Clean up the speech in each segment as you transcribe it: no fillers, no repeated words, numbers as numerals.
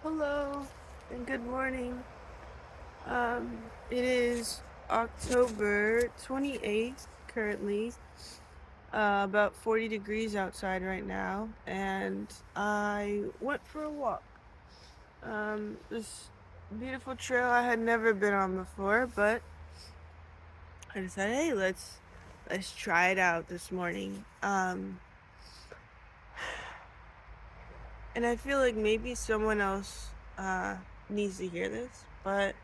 Hello and good morning. It is October 28th currently, about 40 degrees outside right now, and I went for a walk. This beautiful trail I had never been on before, but I decided, hey, let's try it out this morning. And I feel like maybe someone else needs to hear this, but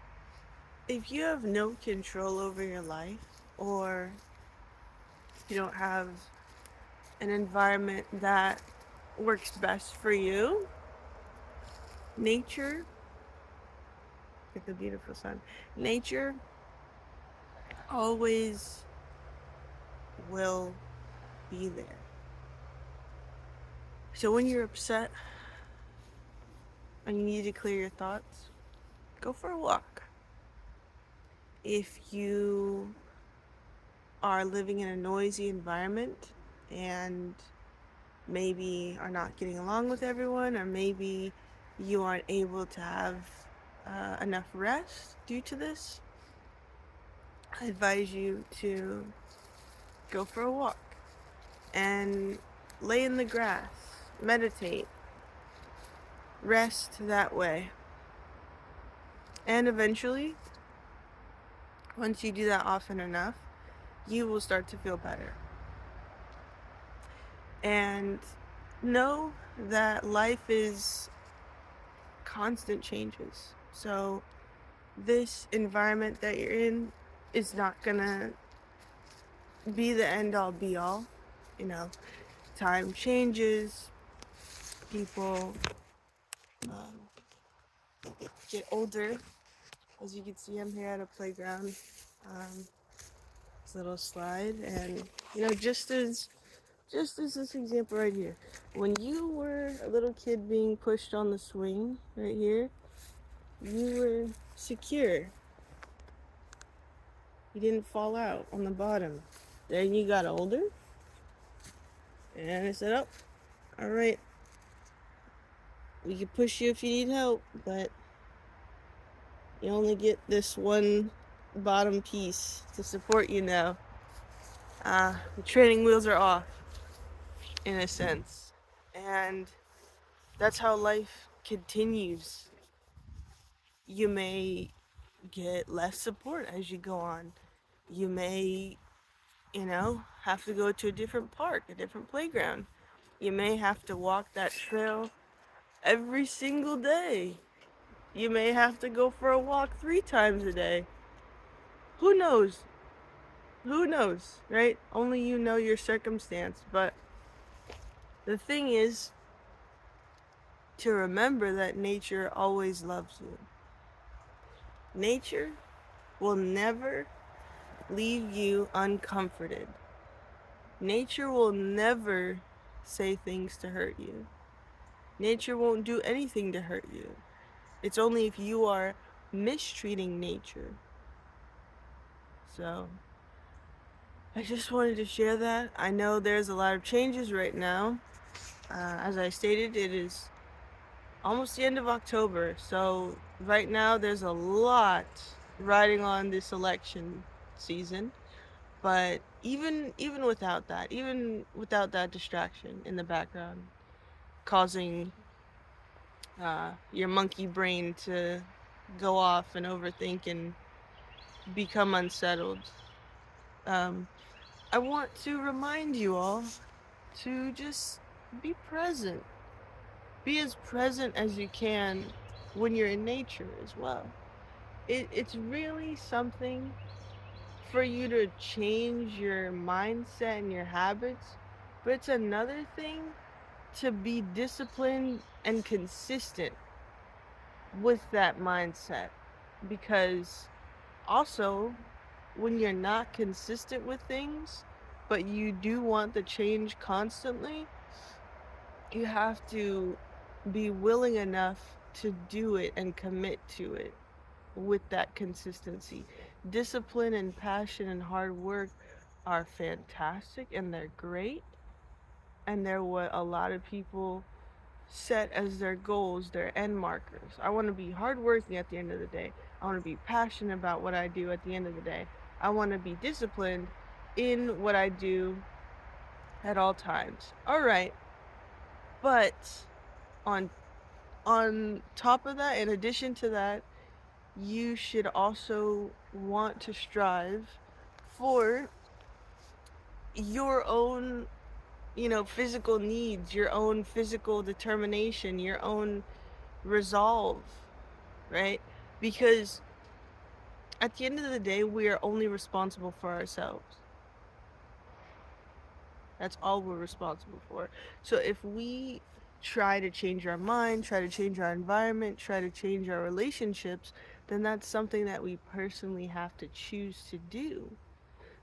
if you have no control over your life, or you don't have an environment that works best for you, nature, get the beautiful sun, nature always will be there. So when you're upset and you need to clear your thoughts, go for a walk. If you are living in a noisy environment and maybe are not getting along with everyone, or maybe you aren't able to have enough rest due to this, I advise you to go for a walk and lay in the grass, meditate, rest that way. And eventually, once you do that often enough, you will start to feel better. And know that life is constant changes. So this environment that you're in is not gonna be the end all be all. You know, time changes, people get older. As you can see, I'm here at a playground. This little slide, and just as this example right here, when you were a little kid being pushed on the swing right here, you were secure. You didn't fall out on the bottom. Then you got older, and I said, "Oh, all right, we can push you if you need help, but you only get this one bottom piece to support you now. The training wheels are off, in a sense." And that's how life continues. You may get less support as you go on. You may, have to go to a different park, a different playground. You may have to walk that trail every single day. You may have to go for a walk 3 times a day. Who knows? Who knows, right? Only you know your circumstance. But the thing is to remember that nature always loves you. Nature will never leave you uncomforted. Nature will never say things to hurt you. Nature won't do anything to hurt you. It's only if you are mistreating nature. So, I just wanted to share that. I know there's a lot of changes right now. As I stated, it is almost the end of October. So, right now, there's a lot riding on this election season. But even without that distraction in the background, causing your monkey brain to go off and overthink and become unsettled, um, I want to remind you all to just be present. Be as present as you can when you're in nature as well. It's really something for you to change your mindset and your habits, but it's another thing to be disciplined and consistent with that mindset. Because also, when you're not consistent with things, but you do want the change constantly, you have to be willing enough to do it and commit to it with that consistency. Discipline and passion and hard work are fantastic and they're great, and they're what a lot of people set as their goals, their end markers. I want to be hardworking at the end of the day. I want to be passionate about what I do at the end of the day. I want to be disciplined in what I do at all times. All right, but on on top of that, in addition to that, you should also want to strive for your own, physical needs, your own physical determination, your own resolve, right? Because at the end of the day, we are only responsible for ourselves. That's all we're responsible for. So if we try to change our mind, try to change our environment, try to change our relationships, then that's something that we personally have to choose to do.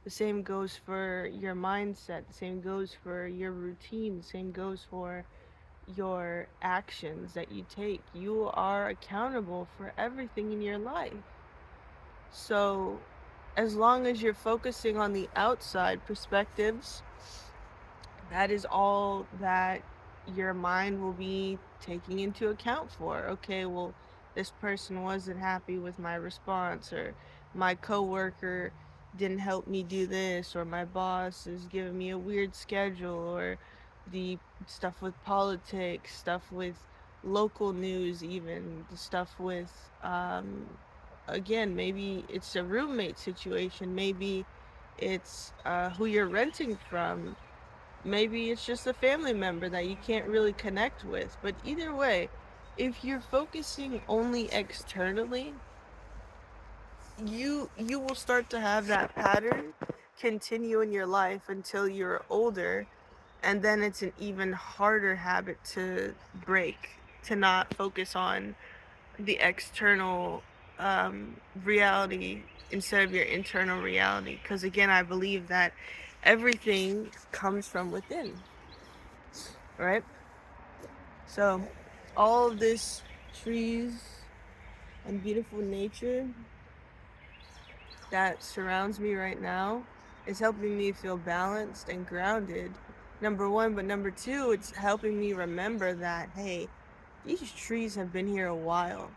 The same goes for your mindset, the same goes for your routine, the same goes for your actions that you take. You are accountable for everything in your life. So, as long as you're focusing on the outside perspectives, that is all that your mind will be taking into account for. Okay, well, this person wasn't happy with my response, or my coworker didn't help me do this, or my boss is giving me a weird schedule, or the stuff with politics, stuff with local news, even the stuff with, again, maybe it's a roommate situation, maybe it's who you're renting from. Maybe it's just a family member that you can't really connect with. But either way, if you're focusing only externally, you will start to have that pattern continue in your life until you're older, and then it's an even harder habit to break, to not focus on the external reality instead of your internal reality. Because again, I believe that everything comes from within, right? So, all of this trees and beautiful nature that surrounds me right now is helping me feel balanced and grounded. Number one, but number two, it's helping me remember that, hey, these trees have been here a while.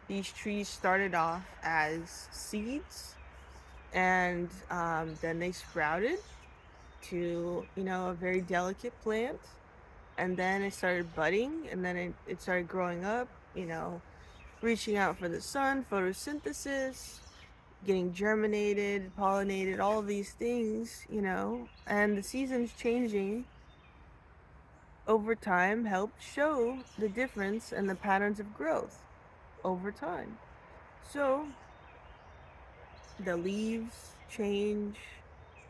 These trees started off as seeds, and then they sprouted to, a very delicate plant, and then it started budding, and then it started growing up, reaching out for the sun, photosynthesis, getting germinated, pollinated, all of these things, and the seasons changing over time helped show the difference and the patterns of growth over time. So the leaves change,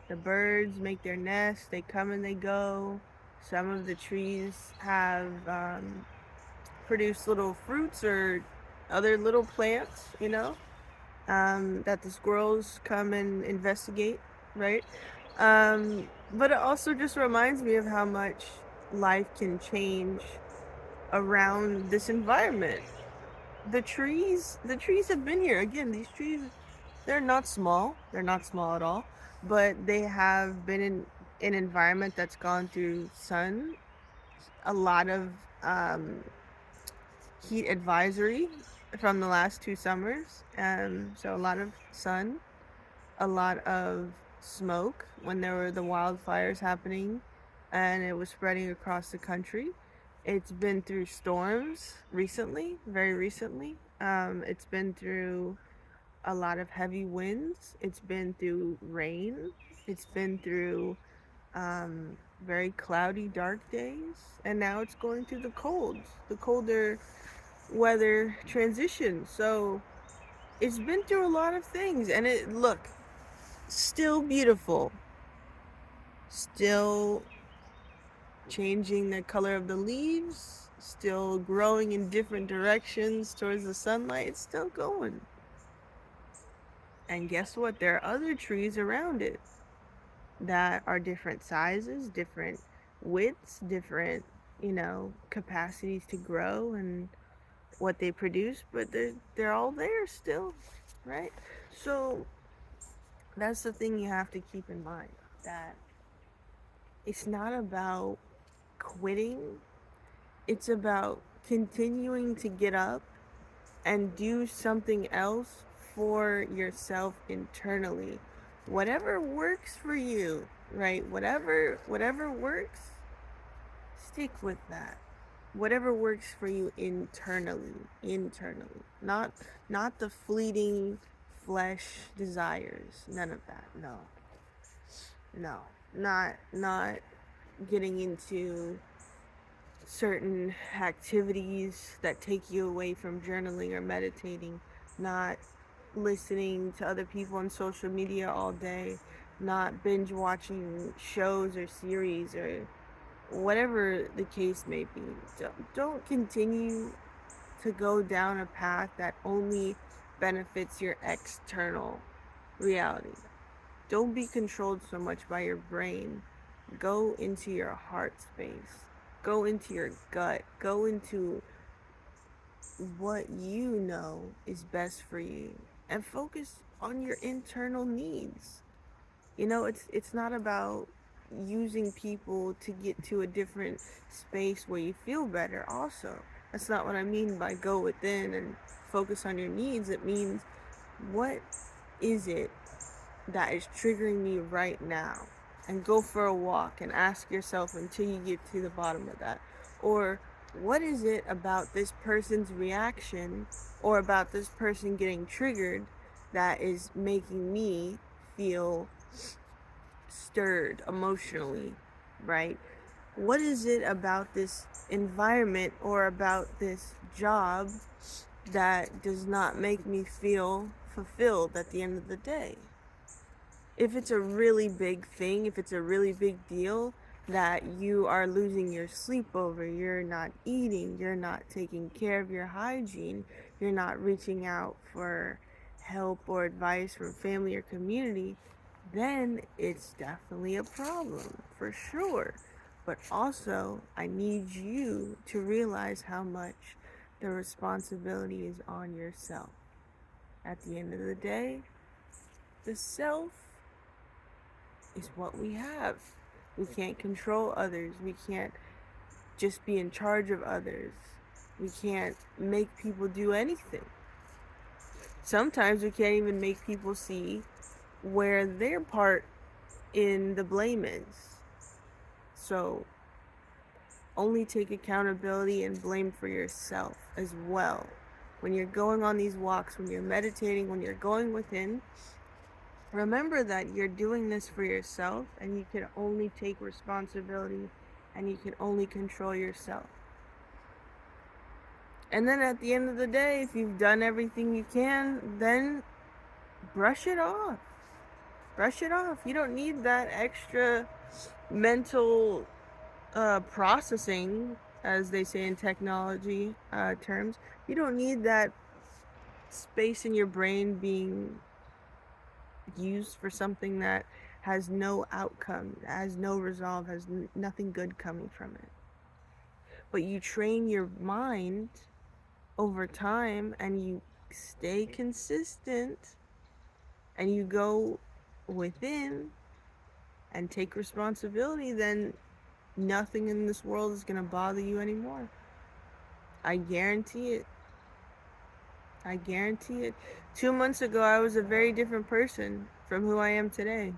the birds make their nests, they come and they go. Some of the trees have produce little fruits or other little plants, that the squirrels come and investigate, right? But it also just reminds me of how much life can change around this environment. The trees have been here. Again, these trees, they're not small. They're not small at all, but they have been in an environment that's gone through sun, a lot of um, heat advisory from the last 2 summers. So a lot of sun, a lot of smoke when there were the wildfires happening and it was spreading across the country. It's been through storms recently, very recently. It's been through a lot of heavy winds. It's been through rain. It's been through um, very cloudy, dark days. And now it's going through the colder weather transition. So it's been through a lot of things. And look, still beautiful. Still changing the color of the leaves. Still growing in different directions towards the sunlight. It's still going. And guess what? There are other trees around it that are different sizes, different widths, different, capacities to grow and what they produce, but they're all there still, right? So that's the thing you have to keep in mind, that it's not about quitting, It's about continuing to get up and do something else for yourself internally. Whatever works for you, right? Whatever works, stick with that. Whatever works for you internally. Not the fleeting flesh desires. None of that. No. No. Not getting into certain activities that take you away from journaling or meditating, not listening to other people on social media all day, not binge watching shows or series or whatever the case may be. Don't continue to go down a path that only benefits your external reality. Don't be controlled so much by your brain. Go into your heart space. Go into your gut. Go into what you know is best for you and focus on your internal needs. It's not about using people to get to a different space where you feel better also. That's not what I mean by go within and focus on your needs. It means, what is it that is triggering me right now? And go for a walk and ask yourself until you get to the bottom of that. Or what is it about this person's reaction or about this person getting triggered that is making me feel stirred emotionally, right? What is it about this environment or about this job that does not make me feel fulfilled at the end of the day? If it's a really big thing, if it's a really big deal that you are losing your sleep over, you're not eating, you're not taking care of your hygiene, you're not reaching out for help or advice from family or community, then it's definitely a problem, for sure. But also, I need you to realize how much the responsibility is on yourself. At the end of the day, the self is what we have. We can't control others. We can't just be in charge of others. We can't make people do anything. Sometimes we can't even make people see where their part in the blame is. So only take accountability and blame for yourself as well. When you're going on these walks, when you're meditating, when you're going within, remember that you're doing this for yourself and you can only take responsibility and you can only control yourself. And then at the end of the day, if you've done everything you can, then brush it off. Brush it off. You don't need that extra mental processing, as they say in technology terms. You don't need that space in your brain being used for something that has no outcome, has no resolve, has nothing good coming from it. But you train your mind over time and you stay consistent and you go within and take responsibility, then nothing in this world is going to bother you anymore. I guarantee it. I guarantee it. 2 months ago, I was a very different person from who I am today.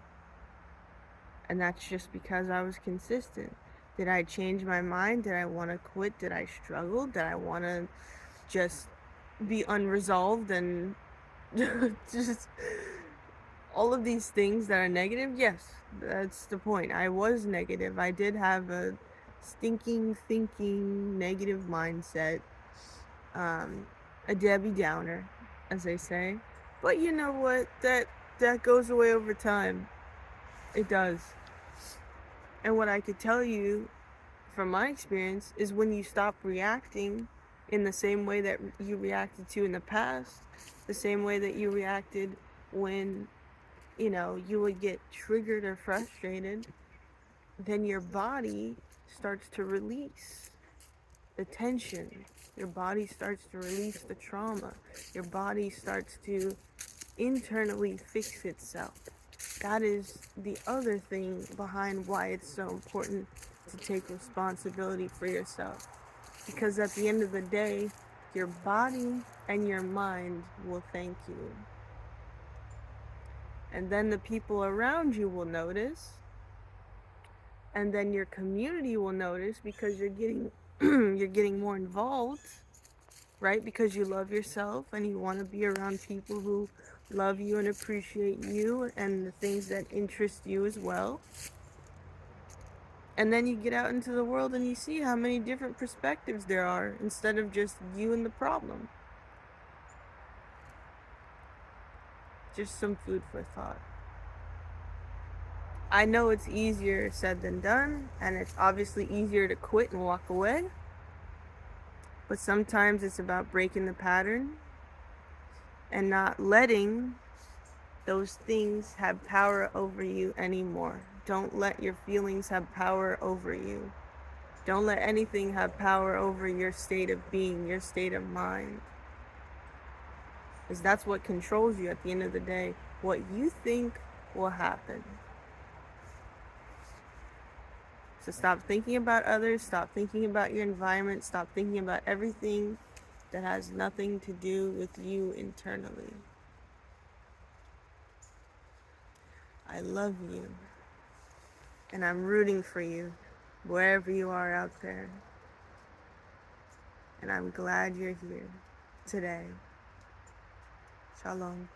And that's just because I was consistent. Did I change my mind? Did I want to quit? Did I struggle? Did I want to just be unresolved and just all of these things that are negative? Yes, that's the point. I was negative. I did have a stinking, thinking, negative mindset. A Debbie Downer, as they say. But you know what? That goes away over time. It does. And what I could tell you from my experience is when you stop reacting in the same way that you reacted to in the past, the same way that you reacted when, you would get triggered or frustrated, then your body starts to release the tension. Your body starts to release the trauma. Your body starts to internally fix itself. That is the other thing behind why it's so important to take responsibility for yourself. Because at the end of the day, your body and your mind will thank you. And then the people around you will notice. And then your community will notice because you're getting you're getting more involved, right? Because you love yourself and you want to be around people who love you and appreciate you and the things that interest you as well. And then you get out into the world and you see how many different perspectives there are instead of just you and the problem. Just some food for thought. I know it's easier said than done, and it's obviously easier to quit and walk away. But sometimes it's about breaking the pattern and not letting those things have power over you anymore. Don't let your feelings have power over you. Don't let anything have power over your state of being, your state of mind. Because that's what controls you at the end of the day. What you think will happen. So stop thinking about others, stop thinking about your environment, stop thinking about everything that has nothing to do with you internally. I love you. And I'm rooting for you, wherever you are out there. And I'm glad you're here today. Shalom.